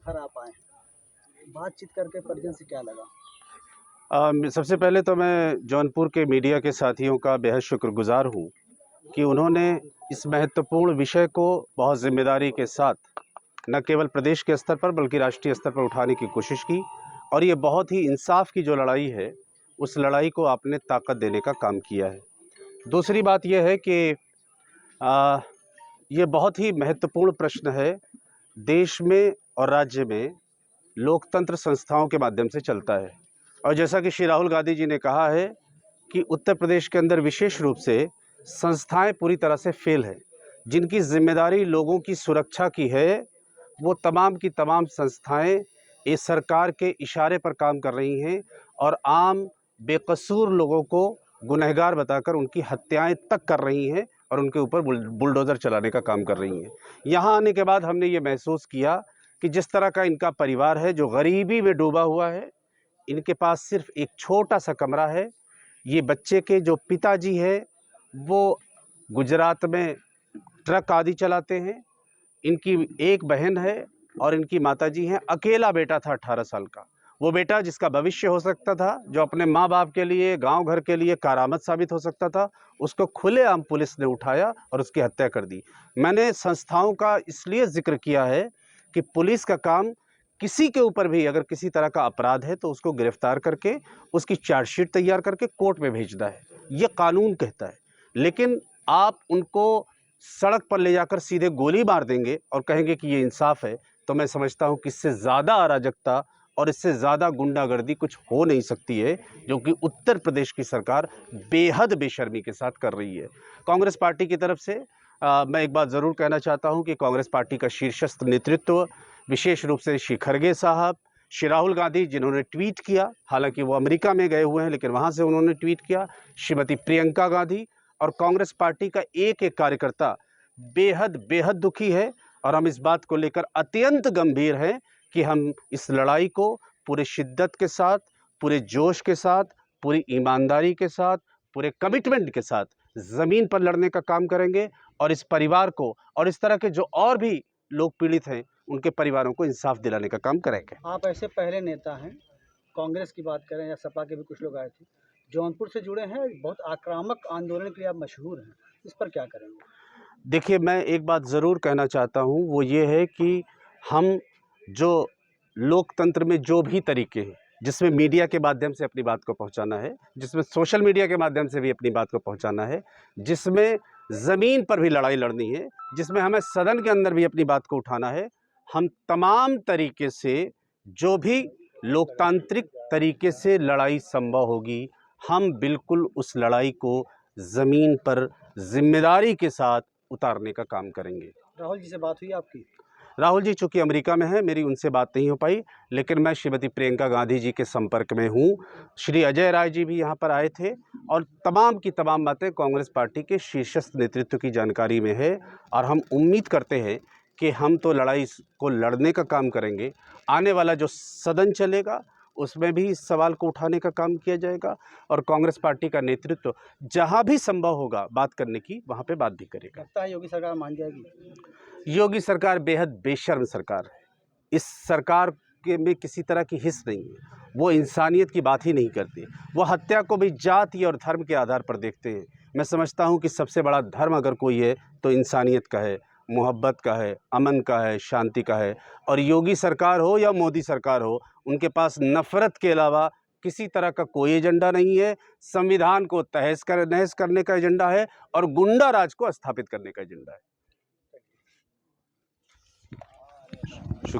घर आ पाए हैं, बातचीत करके परिजन से क्या लगा? सबसे पहले तो मैं जौनपुर के मीडिया के साथियों का बेहद शुक्रगुजार हूँ कि उन्होंने इस महत्वपूर्ण विषय को बहुत ज़िम्मेदारी के साथ न केवल प्रदेश के स्तर पर बल्कि राष्ट्रीय स्तर पर उठाने की कोशिश की। और ये बहुत ही इंसाफ की जो लड़ाई है, उस लड़ाई को आपने ताकत देने का काम किया है। दूसरी बात यह है कि ये बहुत ही महत्वपूर्ण प्रश्न है। देश में और राज्य में लोकतंत्र संस्थाओं के माध्यम से चलता है, और जैसा कि श्री राहुल गांधी जी ने कहा है कि उत्तर प्रदेश के अंदर विशेष रूप से संस्थाएं पूरी तरह से फेल है। जिनकी जिम्मेदारी लोगों की सुरक्षा की है, वो तमाम की तमाम संस्थाएं इस सरकार के इशारे पर काम कर रही हैं और आम बेकसूर लोगों को गुनहगार बताकर उनकी हत्याएं तक कर रही हैं और उनके ऊपर बुलडोज़र चलाने का काम कर रही हैं। यहाँ आने के बाद हमने ये महसूस किया कि जिस तरह का इनका परिवार है जो गरीबी में डूबा हुआ है, इनके पास सिर्फ एक छोटा सा कमरा है। ये बच्चे के जो पिताजी है वो गुजरात में ट्रक आदि चलाते हैं। इनकी एक बहन है और इनकी माताजी हैं। अकेला बेटा था 18 साल का, वो बेटा जिसका भविष्य हो सकता था, जो अपने माँ बाप के लिए, गांव घर के लिए करामत साबित हो सकता था, उसको खुलेआम पुलिस ने उठाया और उसकी हत्या कर दी। मैंने संस्थाओं का इसलिए जिक्र किया है कि पुलिस का काम किसी के ऊपर भी अगर किसी तरह का अपराध है तो उसको गिरफ्तार करके उसकी चार्जशीट तैयार करके कोर्ट में भेजना है, ये कानून कहता है। लेकिन आप उनको सड़क पर ले जाकर सीधे गोली मार देंगे और कहेंगे कि ये इंसाफ है, तो मैं समझता हूँ कि इससे ज़्यादा अराजकता और इससे ज़्यादा गुंडागर्दी कुछ हो नहीं सकती है, जो कि उत्तर प्रदेश की सरकार बेहद बेशर्मी के साथ कर रही है। कांग्रेस पार्टी की तरफ से मैं एक बात ज़रूर कहना चाहता हूँ कि कांग्रेस पार्टी का शीर्षस्थ नेतृत्व, विशेष रूप से श्री खरगे साहब, श्री राहुल गांधी जिन्होंने ट्वीट किया, हालांकि वो अमेरिका में गए हुए हैं लेकिन वहाँ से उन्होंने ट्वीट किया, श्रीमती प्रियंका गांधी और कांग्रेस पार्टी का एक एक कार्यकर्ता बेहद बेहद दुखी है। और हम इस बात को लेकर अत्यंत गंभीर हैं कि हम इस लड़ाई को पूरे शिद्दत के साथ, पूरे जोश के साथ, पूरी ईमानदारी के साथ, पूरे कमिटमेंट के साथ ज़मीन पर लड़ने का काम करेंगे और इस परिवार को और इस तरह के जो और भी लोग पीड़ित हैं उनके परिवारों को इंसाफ दिलाने का काम करेंगे। आप ऐसे पहले नेता हैं, कांग्रेस की बात करें या सपा के भी कुछ लोग आए थे, जौनपुर से जुड़े हैं, बहुत आक्रामक आंदोलन के लिए आप मशहूर हैं, इस पर क्या करेंगे? देखिए, मैं एक बात ज़रूर कहना चाहता हूँ, वो ये है कि हम जो लोकतंत्र में जो भी तरीके हैं, जिसमें मीडिया के माध्यम से अपनी बात को पहुंचाना है, जिसमें सोशल मीडिया के माध्यम से भी अपनी बात को पहुंचाना है, जिसमें ज़मीन पर भी लड़ाई लड़नी है, जिसमें हमें सदन के अंदर भी अपनी बात को उठाना है, हम तमाम तरीके से जो भी लोकतांत्रिक तरीके से लड़ाई संभव होगी, हम बिल्कुल उस लड़ाई को ज़मीन पर जिम्मेदारी के साथ उतारने का काम करेंगे। राहुल जी से बात हुई आपकी? राहुल जी चूँकि अमेरिका में हैं, मेरी उनसे बात नहीं हो पाई, लेकिन मैं श्रीमती प्रियंका गांधी जी के संपर्क में हूँ। श्री अजय राय जी भी यहाँ पर आए थे और तमाम की तमाम बातें कांग्रेस पार्टी के शीर्षस्थ नेतृत्व की जानकारी में है। और हम उम्मीद करते हैं कि हम तो लड़ाई को लड़ने का काम करेंगे। आने वाला जो सदन चलेगा उसमें भी इस सवाल को उठाने का काम किया जाएगा और कांग्रेस पार्टी का नेतृत्व जहाँ भी संभव होगा बात करने की, वहाँ पे बात भी करेगा। लगता है योगी सरकार मान जाएगी? योगी सरकार बेहद बेशर्म सरकार है। इस सरकार के में किसी तरह की हिस्स नहीं है। वो इंसानियत की बात ही नहीं करती। वो हत्या को भी जाति और धर्म के आधार पर देखते हैं। मैं समझता हूँ कि सबसे बड़ा धर्म अगर कोई है तो इंसानियत का है, मोहब्बत का है, अमन का है, शांति का है। और योगी सरकार हो या मोदी सरकार हो, उनके पास नफ़रत के अलावा किसी तरह का कोई एजेंडा नहीं है। संविधान को नहस करने का एजेंडा है और गुंडा राज को स्थापित करने का एजेंडा है।